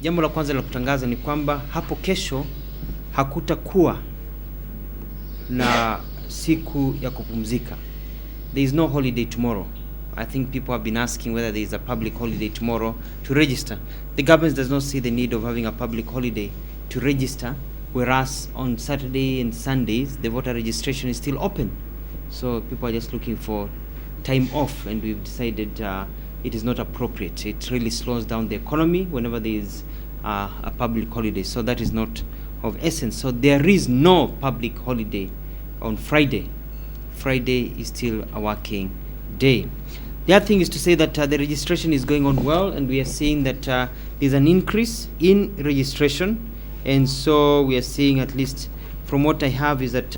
Jambo la kwanza la kutangaza ni kwamba hapo kesho hakutakuwa na siku ya kupumzika. There is no holiday tomorrow. I think people have been asking whether there is a public holiday tomorrow to register. The government does not see the need of having a public holiday to register, whereas on Saturday and Sundays the voter registration is still open. So people are just looking for time off, and we've decided it is not appropriate. It really slows down the economy whenever there is a public holiday. So that is not of essence. So there is no public holiday on Friday. Friday is still a working day. The other thing is to say that the registration is going on well, and we are seeing that there's an increase in registration. And so we are seeing, at least from what I have, is that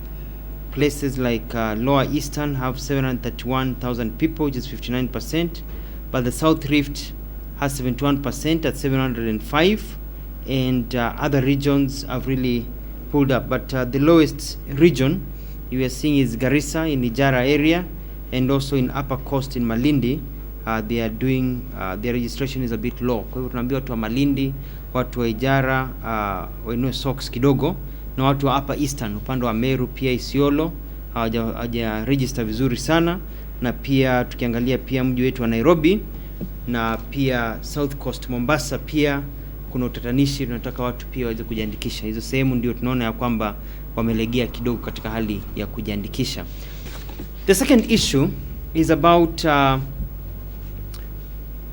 places like Lower Eastern have 731,000 people, which is 59%, but the South Rift has 71% at 705, and other regions have really pulled up. But the lowest region you are seeing is Garissa in Ijara area, and also in Upper Coast in Malindi. They are doing their registration is a bit low. Kwa hivyo tunaambia watu wa Malindi, watu wa Ijara wainue socks kidogo, na watu wa Upper Eastern upande wa Meru pia Isiolo hawaja register vizuri sana. Na pia tukiangalia pia mji wetu wa Nairobi na pia South Coast Mombasa pia kuna utatanishi, tunataka watu pia waweze kujiandikisha. Hizo sehemu ndio tunaona ya kwamba wamelegea kidogo katika hali ya kujiandikisha. The second issue is about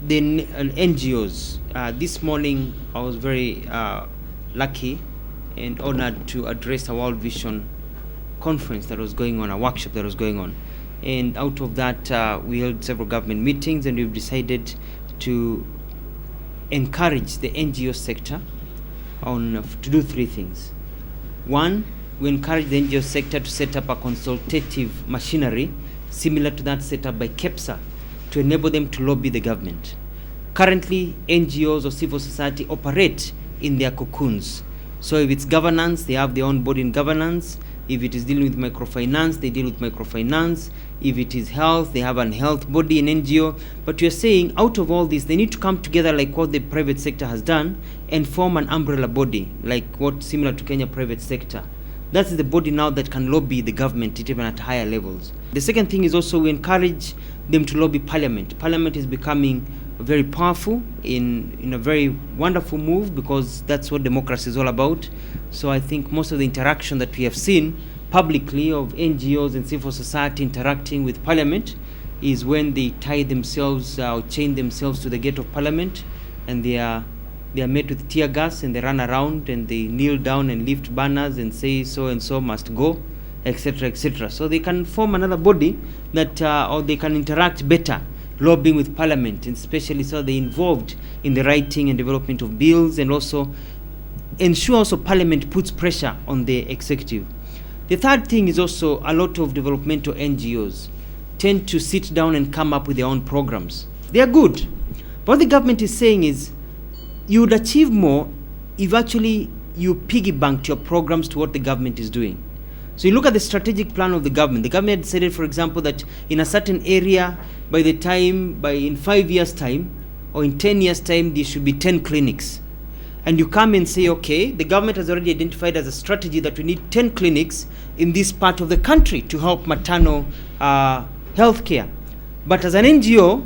the NGOs. This morning I was very lucky and honored to address a World Vision conference that was going on, a workshop that was going on. And out of that, we held several government meetings, and we've decided to encourage the NGO sector to do three things. One, we encourage the NGO sector to set up a consultative machinery similar to that set up by KEPSA to enable them to lobby the government. Currently, NGOs or civil society operate in their cocoons. So if it's governance, they have their own body in governance. If it is dealing with microfinance, they deal with microfinance. If it is health, they have an health body in NGO. But we are saying, out of all this, they need to come together like what the private sector has done and form an umbrella body, like what similar to Kenya private sector. That's the body now that can lobby the government even at higher levels. The second thing is also we encourage them to lobby Parliament. Parliament is becoming very powerful in a very wonderful move, because that's what democracy is all about. So I think most of the interaction that we have seen publicly of NGOs and civil society interacting with Parliament is when they tie themselves or chain themselves to the gate of Parliament, and they are met with tear gas, and they run around and they kneel down and lift banners and say so and so must go, etc., etc. So they can form another body that or they can interact better, lobbying with Parliament, and especially so they're involved in the writing and development of bills, and also ensure also Parliament puts pressure on the executive. The third thing is also a lot of developmental NGOs tend to sit down and come up with their own programs. They are good. But what the government is saying is you would achieve more if actually you piggybanked your programs to what the government is doing. So you look at the strategic plan of the government. The government decided, for example, that in a certain area, in 5 years' time or in 10 years' time, there should be 10 clinics. And you come and say, okay, the government has already identified as a strategy that we need 10 clinics in this part of the country to help maternal health care. But as an NGO,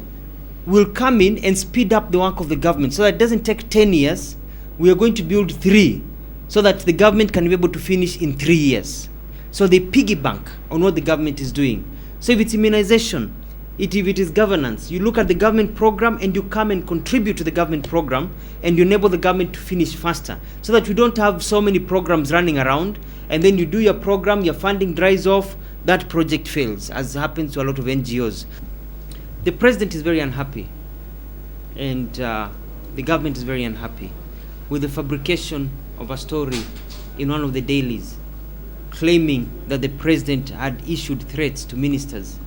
we'll come in and speed up the work of the government so that it doesn't take 10 years. We are going to build 3 so that the government can be able to finish in 3 years. So they piggyback on what the government is doing. So if it's immunization, if it is governance, you look at the government program and you come and contribute to the government program, and you enable the government to finish faster, so that we don't have so many programs running around, and then you do your program, your funding dries off, that project fails, as happens to a lot of NGOs. The president is very unhappy, and the government is very unhappy with the fabrication of a story in one of the dailies, claiming that the president had issued threats to ministers,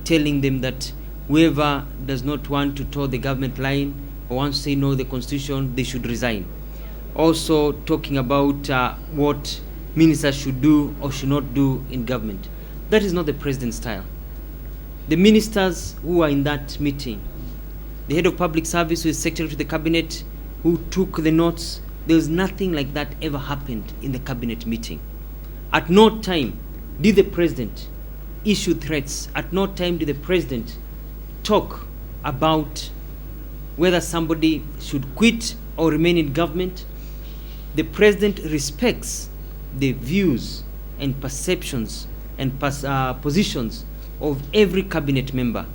telling them that whoever does not want to toe the government line or wants to say no to the constitution, they should resign. Also talking about what ministers should do or should not do in government. That is not the president's style. The ministers who are in that meeting, the head of public service, who is secretary to the cabinet, who took the notes. There was nothing like that ever happened in the cabinet meeting. At no time did the president issue threats. At no time did the president talk about whether somebody should quit or remain in government. The president respects the views and perceptions and positions of every cabinet member,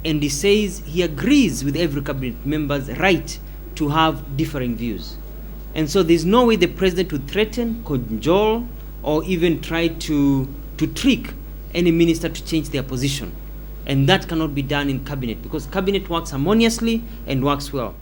and he says he agrees with every cabinet member's right to have differing views. And so there's no way the president would threaten, cajole, or even try to trick any minister to change their position. And that cannot be done in cabinet, because cabinet works harmoniously and works well.